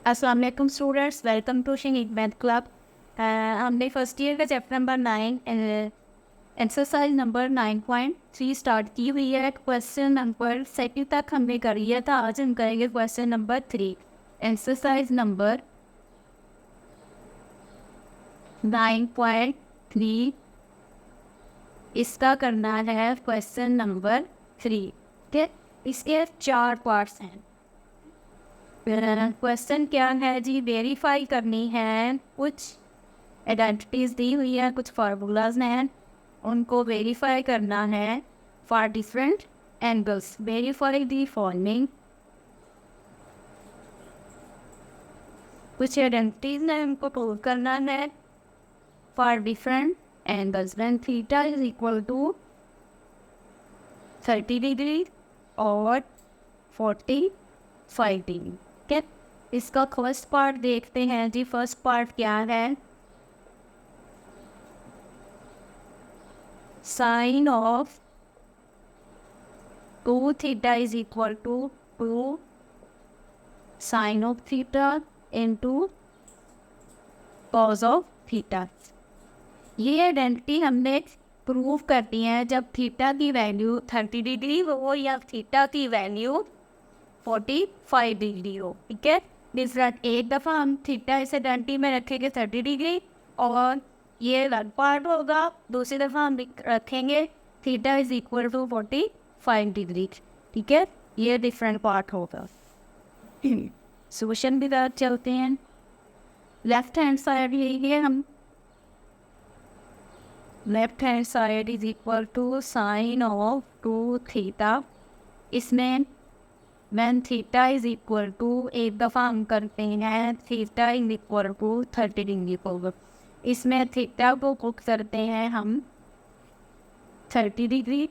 अस्सलाम वालेकुम students, welcome to शिंग मैथ क्लब। हमने फर्स्ट ईयर का chapter number 9 exercise number 9.3 start की हुई है। क्वेश्चन नंबर 2 तक हमने कर लिया था। आज हम करेंगे क्वेश्चन नंबर 3, एक्सरसाइज नंबर 9.3। इसका करना है क्वेश्चन नंबर 3। ठीक है, इसके 4 पार्ट्स हैं। क्वेश्चन क्या है जी, वेरीफाई करनी है। कुछ आइडेंटिटीज दी हुई है, कुछ फार्मूलाज हैं, उनको वेरीफाई करना है for different angles. Verify the following. कुछ आइडेंटिटीज हैं, उनको प्रूव करना है for different angles when theta is equal to 30 degree और 45 डिग्री। ठीक है, इसका फर्स्ट पार्ट देखते हैं जी। फर्स्ट पार्ट क्या है? Sine of 2 theta is equal to 2 sine of theta into cos of theta. ये आइडेंटिटी हमने प्रूव करती है जब थीटा की वैल्यू 30 डिग्री हो या थीटा की वैल्यू 45 डिग्री हो। ठीक है, डिफरेंट एक दफ़ा हम थीटा इस आइडेंटिटी में रखेंगे 30 डिग्री और ये अलग पार्ट होगा। दूसरी दफ़ा हम रखेंगे theta is equal to 45 degree. ठीक है, ये डिफरेंट पार्ट होगा। सोल्यूशन भी बात चलते हैं। लेफ्ट हैंड साइड यही है, हम left hand side is equal to sine of 2 theta. इसमें when theta is equal to एक दफ़ा हम करते हैं theta is equal to 30 degree को। इसमें थीटा को पुट करते हैं हम 30 डिग्री,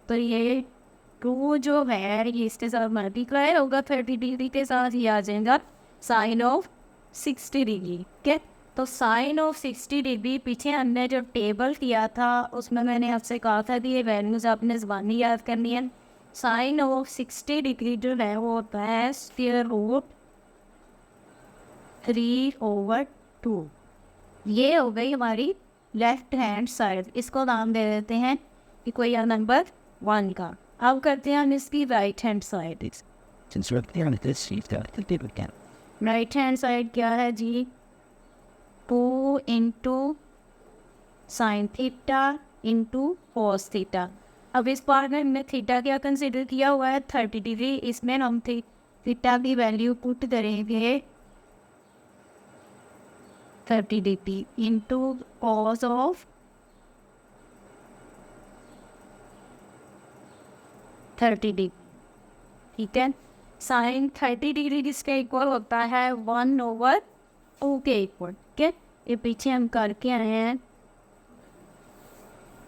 तो ये 2 जो है ये इसके साथ मल्टीप्लाई होगा 30 डिग्री के साथ, ये आ जाएगा साइन ऑफ 60 डिग्री। ठीक है, तो साइन ऑफ 60 डिग्री पीछे हमने जो टेबल किया था उसमें मैंने आपसे कहा था कि ये वैल्यूज़ आपने ज़बानी याद करनी है। साइन ऑफ 60 डिग्री जो है वो होता है स्क्वायर रूट 3/2। ये हो गई हमारी लेफ्ट हैंड साइड। इसको नाम दे देते हैं इक्वेशन नंबर 1 का। अब करते हैं हम इसकी right hand side. Right hand side क्या है जी? 2 into sine theta into cos theta. अब इस पार्ट में हमने थीटा क्या कंसिडर किया हुआ है 30 डिग्री। इसमें हम थीटा की वैल्यू पुट करेंगे 30 degree into cos of 30 degree. ठीक है, साइन 30 डिग्री किसके इक्वल होता है? 1/2 के इक्वल। ठीक है, ये पीछे हम करके आए हैं।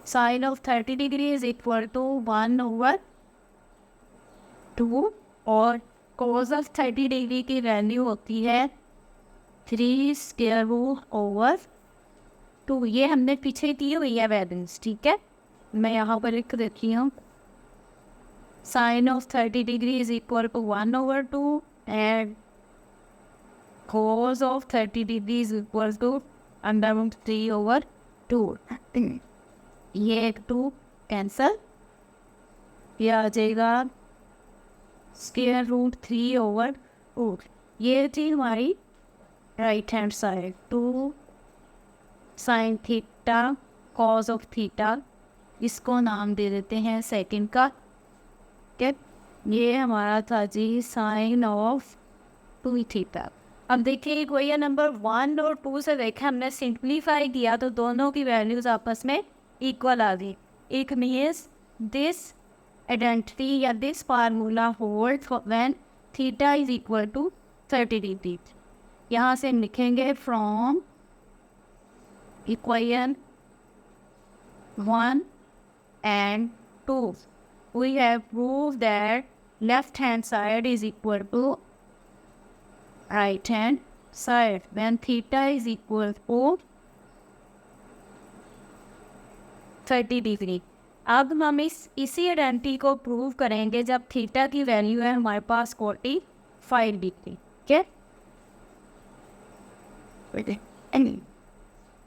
Sine of 30 degree is equal to 1/2 और कॉस ऑफ 30 डिग्री की वैल्यू होती है 3√2। ये हमने पीछे दी हुई है वैल्यूज। ठीक है, मैं यहाँ पर लिख देती हूँ। Sine of 30 degree is equal to 1/2 and cos of 30 degree is equal to √3/2। ये एक 2 कैंसल, ये आ जाएगा स्क्वायर रूट 3/2। ये थी हमारी right hand side. 2 sine theta cos of theta, इसको नाम दे देते हैं सेकंड का। ठीक, ये हमारा था जी साइन ऑफ 2 थीटा। अब देखिए इक्वेशन नंबर 1 और 2 से देखें, हमने सिंप्लीफाई किया तो दोनों की वैल्यूज आपस में इक्वल आ गई। एक मीन्स दिस आइडेंटिटी या this formula holds when theta is equal to 30 degree. यहाँ से हम लिखेंगे from equation 1 and 2 we have proved that left hand side is equal to right hand side when theta is equal to 30 degree. अब हम इसी identity को prove करेंगे जब थीटा की वैल्यू है हमारे पास 45 डिग्री। ठीक है,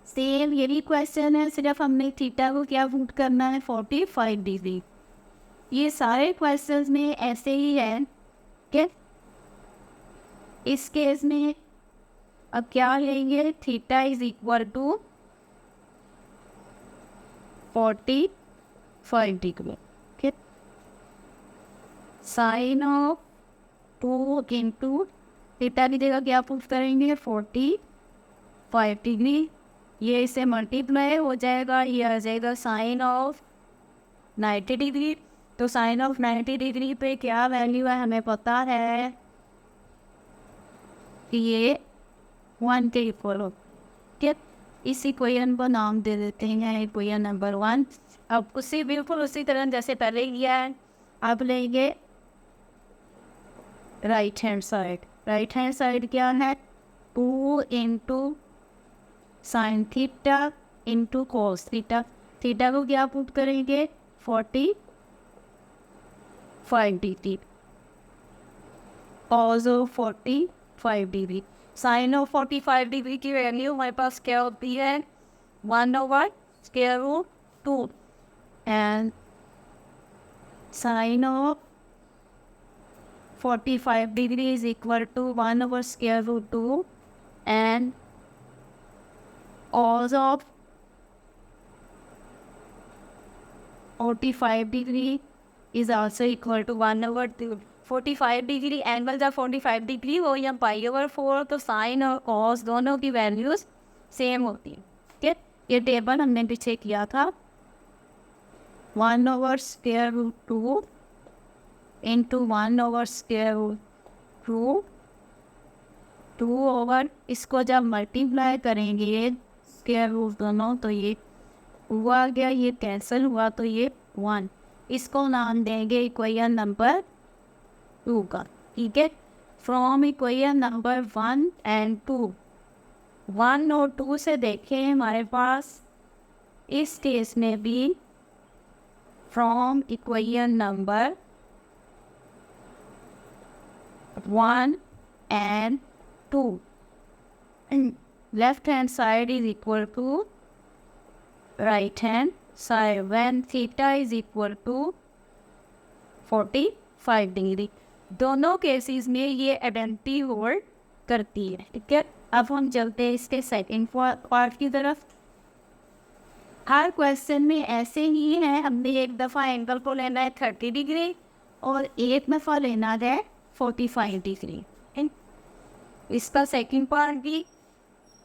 सेम यही क्वेश्चन है, सिर्फ हमने थीटा को क्या पुट करना है 45 डिग्री। ये सारे क्वेश्चंस में ऐसे ही है कि इस केस में अब क्या लेंगे, theta is equal to 45 degree. ठीक, साइन ऑफ 2 इंटू थीटा की जगह क्या पुट करेंगे 45 डिग्री, ये इसे मल्टीप्लाई हो जाएगा, ये आ जाएगा साइन ऑफ 90 डिग्री। तो साइन ऑफ 90 डिग्री पे क्या वैल्यू है हमें पता है कि ये 1 के इक्वल हो। ठीक, इस इक्वेशन को नाम दे देते हैं इक्वेशन नंबर 1। अब उसी बिल्कुल उसी तरह जैसे पहले किया है, अब लेंगे right hand side. Right hand side क्या है 2 into sine theta into cos theta. Theta को क्या पुट करेंगे 45 degree, cos of 45 degree. Sine of 45 degree की वैल्यू हमारे पास क्या होती है 1/√2 and sine of 45 degree is equal to 1/√2 and cos of 45 degree is also equal to 1/2। 45 degree angle जब 45 डिग्री हो या π/4, तो साइन और कॉस दोनों की वैल्यूज सेम होती है। ठीक है, ये टेबल हमने पीछे किया था 1/√2 इंटू 1/√2 इसको जब मल्टीप्लाई करेंगे स्क्वायर रूट दोनों, तो ये हुआ गया, ये कैंसिल हुआ, तो ये 1। इसको नाम देंगे इक्वेशन नंबर 2 का। ठीक है, फ्रॉम इक्वेशन नंबर 1 एंड 2, 1 और 2 से देखें हमारे पास इस केस में भी from equation number 1 and 2 left hand side is equal to right hand side when theta is equal to 45 degree. दोनों केसेस में ये आइडेंटिटी होल्ड करती है। ठीक है, अब हम चलते हैं इसके सेकंड पार्ट की तरफ। हर क्वेश्चन में ऐसे ही है, हमने एक दफ़ा एंगल को लेना है 30 डिग्री और एक दफ़ा लेना है 45 डिग्री। इसका सेकंड पार्ट भी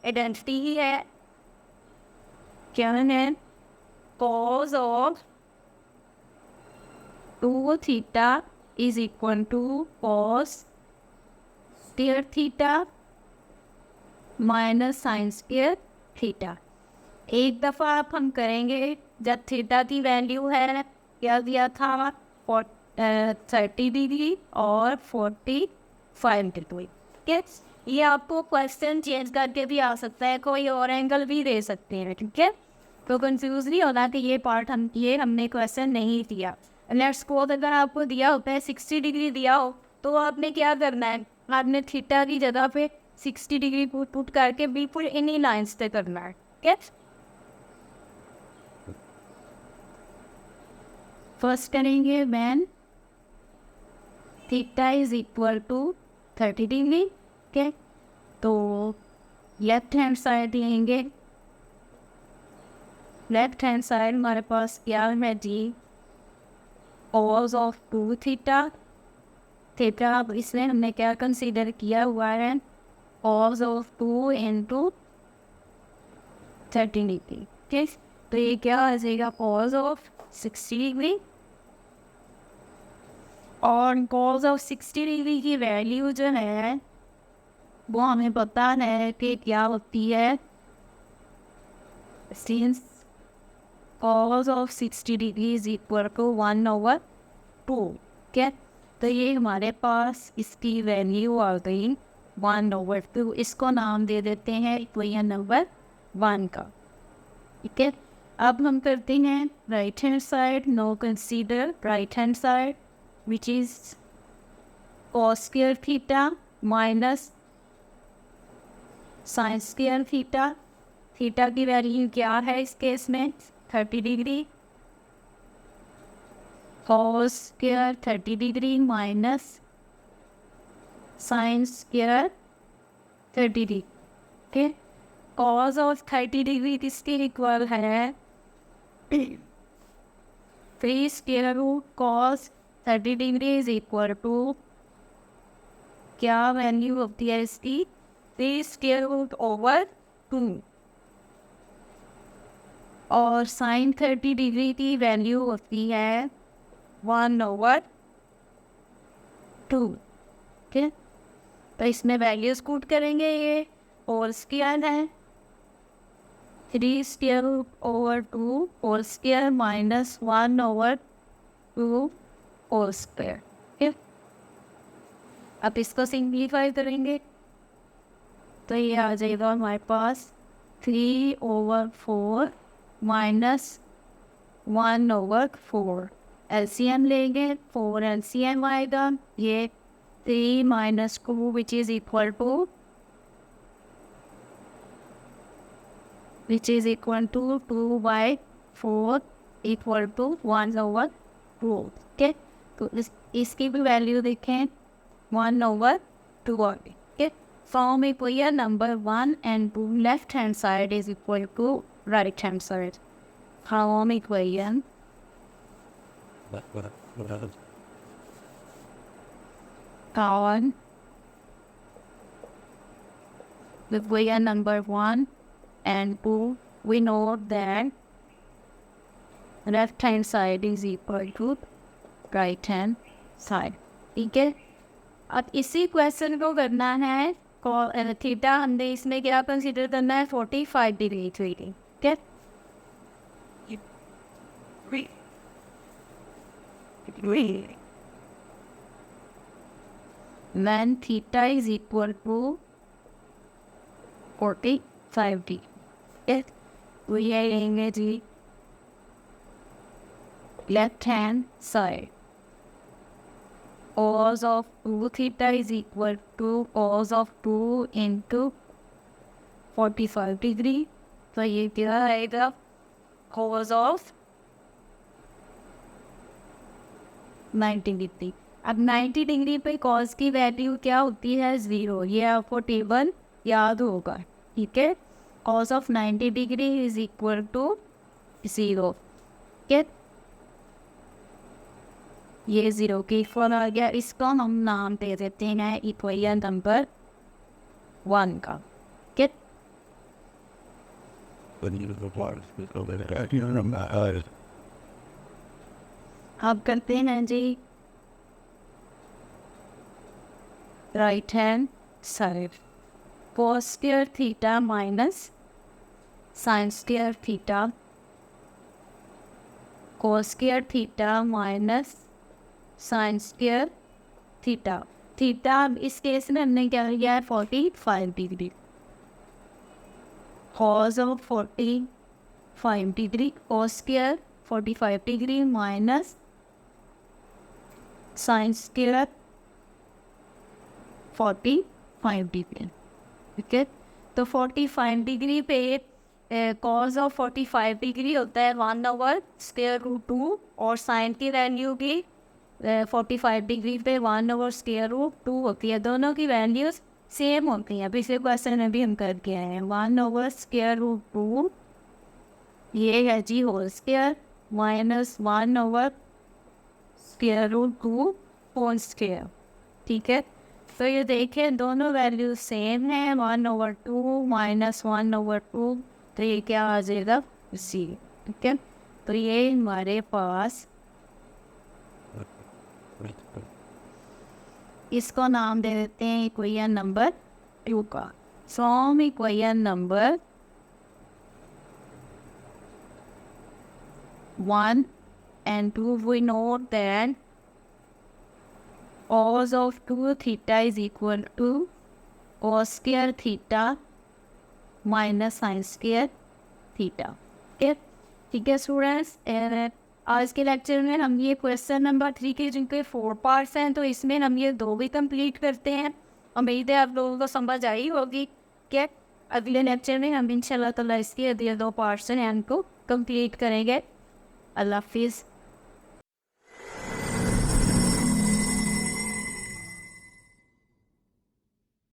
आइडेंटिटी ही है, क्या है cos of 2 theta is equal to cos square theta minus sine square theta. एक दफ़ा आप हम करेंगे जब थीटा की वैल्यू है क्या दिया था 30 डिग्री और 45 डिग्री। ठीक है, ये आपको क्वेश्चन चेंज करके भी आ सकता है, कोई और एंगल भी दे सकते हैं। ठीक है, तो कंफ्यूज नहीं होना कि ये पार्ट हमने क्वेश्चन नहीं दिया। लेट्स सपोज अगर आपको दिया होता है 60 डिग्री दिया हो, तो आपने क्या करना है, आपने थीटा की जगह पे 60 डिग्री पुट करके बिल्कुल इन्हीं लाइन्स पे करना है। ठीक है, फर्स्ट करेंगे when theta is equal to 30 degree. ठीक, तो लेफ्ट हैंड साइड लेंगे। लेफ्ट हैंड साइड हमारे पास क्या है जी कॉस ऑफ 2 थीटा। थीटा अब इसमें हमने क्या कंसीडर किया हुआ है कॉस ऑफ 2 इंटू 30 डिग्री। ठीक, तो ये क्या आ जाएगा कॉस ऑफ 60 डिग्री और कॉस ऑफ 60 डिग्री की वैल्यू जो है वो हमें पता है कि क्या होती है, since cos of 60 degree is equal to 1/2। क्या, तो ये हमारे पास इसकी वैल्यू आ गई 1/2। इसको नाम दे देते हैं इक्वेशन नंबर 1 का। ठीक है, अब हम करते हैं right hand side. No consider right hand side which is cos square theta minus sine square theta, theta की वैल्यू क्या है इस केस में 30 degree, cos square 30 degree minus sine square 30 degree. Okay, cos of 30 degree किसके equal है 3 square root cos 30 degree is equal to, क्या value होती है इसकी 3 स्क्वायर रूट ओवर 2, और साइन 30 डिग्री की वैल्यू होती है 1/2। ठीक, तो इसमें वैल्यूज पुट करेंगे, ये होल स्क्वायर है 3 square root over 2 whole square minus 1/2 whole square. ठीक, अब इसको सिंप्लीफाई करेंगे तो ये आ जाएगा हमारे पास 3/4 माइनस 1/4। एलसीएम लेंगे 4 एलसीएम आएगा, ये 3 माइनस 2 which is equal to 2/4 equal to 1/2। ठीक, तो इसकी भी वैल्यू देखें 1/2 आ गई। ठीक, from equation number 1 and 2 left hand side is equal to right hand side. From equation on equation number 1 and 2 we know that left hand side is equal to right hand side। ठीक है, अब इसी question को करना है theta, हमने इसमें क्या कंसीडर करना है 45 डिग्री थ्री। ठीक है, when theta is equal to 45 degree. ठीक, तो ये लेंगे जी left hand side, cos of 2 theta is equal to cos of 2 into 45 degree. तो ये क्या आएगा cos of 90 डिग्री। अब 90 डिग्री पे cos की वैल्यू क्या होती है 0, ये आपको टेबल याद होगा। ठीक है, cos of 90 degree is equal to 0। ठीक, ये 0 की इक्वल आ गया, इसको हम नाम दे देते हैं इक्वेशन नंबर 1 का। ठीक, अब करते हैं जी right hand side, cos square theta minus sine square theta, cos square theta minus sine square theta. Theta इस केस में हमने क्या किया है 45 degree, cos of 45 degree cos square 45 degree minus sine square 45 degree. ठीक है, तो 45 डिग्री पे cos ऑफ 45 डिग्री होता है 1/√2 और साइन की वैल्यू भी 45 डिग्री पे 1/√2 होती है। दोनों की वैल्यूज सेम होती हैं, पिछले क्वेश्चन में भी हम करके आए हैं। 1/√2 ये है जी whole square minus 1/√2 whole square. ठीक है, तो ये देखें दोनों वैल्यू सेम है 1/2 माइनस 1/2, तो ये क्या आ जाएगा सी। ठीक है, तो ये हमारे पास इसको नाम दे देते हैं इक्वेशन नंबर 2 का। From equation number 1 and 2 we know that cos of 2 theta is equal to cos square theta minus sin square theta। ठीक है स्टूडेंट्स, आज के लेक्चर में हम ये क्वेश्चन नंबर 3 के जिनके 4 पार्ट्स हैं, तो इसमें हम ये 2 भी कंप्लीट करते हैं। उम्मीद है आप लोगों को समझ आई होगी। क्या अगले लेक्चर में हम इंशाल्लाह ताला इसके अगले 2 पार्ट्स हैं इनको कंप्लीट करेंगे। अल्लाह हाफिज़।